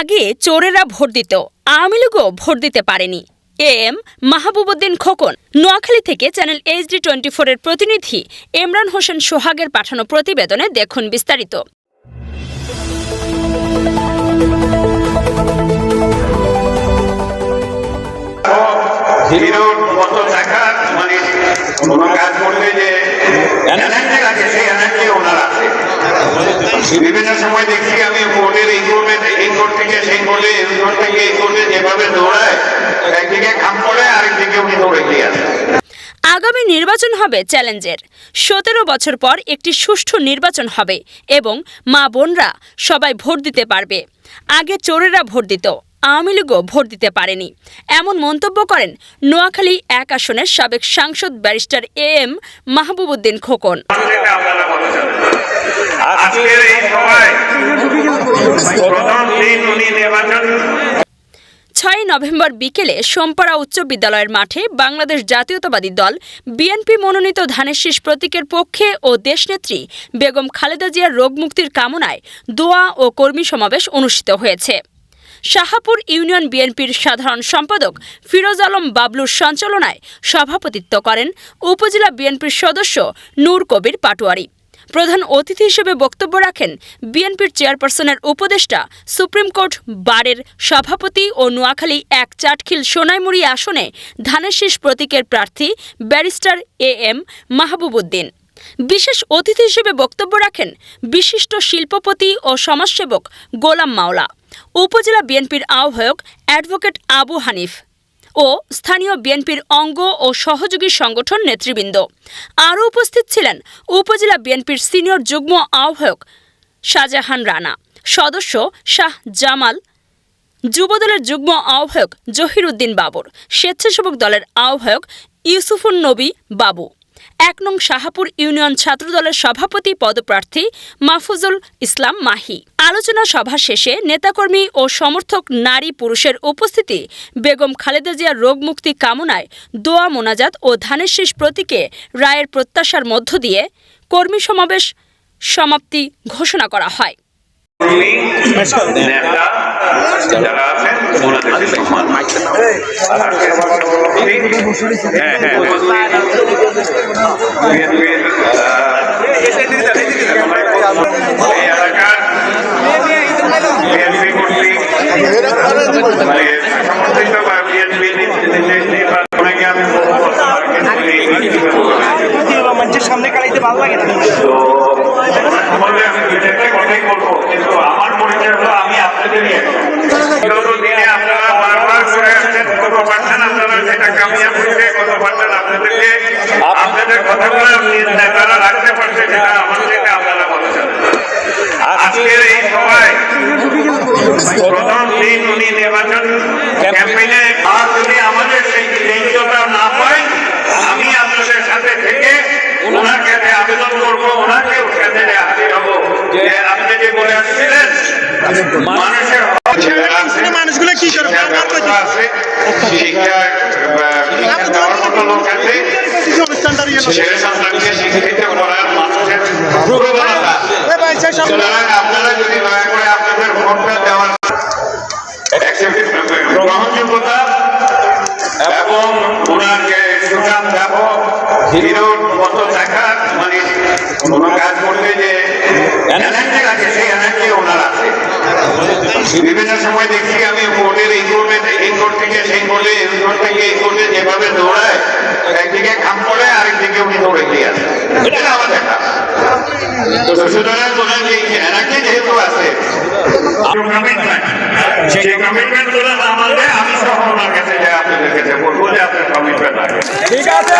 আগে চোরেরা ভোট দিত, আওয়ামী লীগও ভোট দিতে পারেনি। এম মাহবুবউদ্দিন খোকন। নোয়াখালী থেকে চ্যানেল HD24 এর প্রতিনিধি ইমরান হোসেন সোহাগের পাঠানো প্রতিবেদনে দেখুন বিস্তারিত। বিভিন্ন সময় দেখছি আমি ভোটের এই কোর্ট থেকে সেই কোর্টে এই কোর্ট থেকে এই কোর্টে যেভাবে দৌড়ায়, একদিকে খাম করে আরেকদিকে উনি দৌড়ে দিয়ে আসে। আগামী নির্বাচন হবে চ্যালেঞ্জের। 17 বছর পর একটি সুষ্ঠু নির্বাচন হবে এবং মা বোনরা সবাই ভোট দিতে পারবে। আগে চোরেরা ভোট দিত, আওয়ামী লীগও ভোট দিতে পারেনি, এমন মন্তব্য করেন নোয়াখালী 1 আসনের সাবেক সাংসদ ব্যারিস্টার এম মাহবুবউদ্দিন খোকন। 6 নভেম্বর বিকেলে সোমপাড়া উচ্চ বিদ্যালয়ের মাঠে বাংলাদেশ জাতীয়তাবাদী দল বিএনপি মনোনীত ধানের শীষ প্রতীকের পক্ষে ও দেশনেত্রী বেগম খালেদা জিয়ার রোগমুক্তির কামনায় দোয়া ও কর্মী সমাবেশ অনুষ্ঠিত হয়েছে। শাহাপুর ইউনিয়ন বিএনপির সাধারণ সম্পাদক ফিরোজ আলম বাবলুর সঞ্চালনায় সভাপতিত্ব করেন উপজেলা বিএনপির সদস্য নূর কবির পাটোয়ারি। প্রধান অতিথি হিসেবে বক্তব্য রাখেন বিএনপির চেয়ারপারসনের উপদেষ্টা, সুপ্রিম কোর্ট বারের সভাপতি ও নোয়াখালী 1 চাটখিল সোনাইমুড়ি আসনে ধানের শীষ প্রতীকের প্রার্থী ব্যারিস্টার এম মাহবুবউদ্দিন। বিশেষ অতিথি হিসেবে বক্তব্য রাখেন বিশিষ্ট শিল্পপতি ও সমাজসেবক গোলাম মাওলা, উপজেলা বিএনপির আহ্বায়ক অ্যাডভোকেট আবু হানিফ ও স্থানীয় বিএনপির অঙ্গ ও সহযোগী সংগঠন নেতৃবৃন্দ। আরও উপস্থিত ছিলেন উপজেলা বিএনপির সিনিয়র যুগ্ম আহ্বায়ক শাহজাহান রানা, সদস্য শাহ জামাল, যুবদলের যুগ্ম আহ্বায়ক জহিরুদ্দিন বাবর, স্বেচ্ছাসেবক দলের আহ্বায়ক ইউসুফুন নবী বাবু, 1 নং শাহাপুর ইউনিয়ন ছাত্রদলের সভাপতি পদপ্রার্থী মাহফুজুল ইসলাম মাহি। আলোচনা সভা শেষে নেতাকর্মী ও সমর্থক নারী পুরুষের উপস্থিতি বেগম খালেদা জিয়ার রোগমুক্তি কামনায় দোয়া মোনাজাত ও ধানের শীষ প্রতীকে রায়ের প্রত্যাশার মধ্য দিয়ে কর্মী সমাবেশ সমাপ্তি ঘোষণা করা হয়। সামনে কালাইতে ভালো লাগে না। আপনাদের কথাগুলো নেতারা রাখতে পারছে, যেটা আমাদের থেকে আপনারা বলেছেন। আজকের এই সভায় প্রথম দিন উনি নির্বাচন ক্যাম্পেইনে আর যদি আমাদের সেই দায়িত্বটা না পাই, আমি আপনাদের সাথে থেকে ওনার কাছে আবেদন করবো, ওনাকেও সাথে হাজির হবো যে আপনি যে বলে আসছিলেন মানুষের মানুষগুলো কি করবে আছে, শিক্ষা দেওয়ার মতো লোক আছে, ছেলে সন্তানকে শিক্ষিত করার মানুষের প্রবণতা। সুতরাং আপনারা যদি দয়া করে আপনাদের ভোটটা দেওয়ার গ্রহণযোগ্যতা এবং ওনাকে সুনাম দেব হিরোর মতো দেখা, মানে কোনো কাজ করতে যে এনার্জি আছে সেই এনার্জি ওনার আছে। বিভিন্ন সময় দেখছি আমি ভোটের এই কোর্ট থেকে সেই কোর্টে এই কোর্ট থেকে এই কোর্টে যেভাবে দৌড়ায়, একদিকে খাম করে আরেকদিকে উনি দৌড়ে দিয়ে আসে। এটা আমার দেখা। সুতরাং ওনার যে এনার্জি যেহেতু আছে, সেই কমিটমেন্ট গুলো না মানলে আমি সহ ওনার কাছে আপনাদের কাছে বলবো যে আপনার কমিটমেন্ট আছে। ঠিক আছে।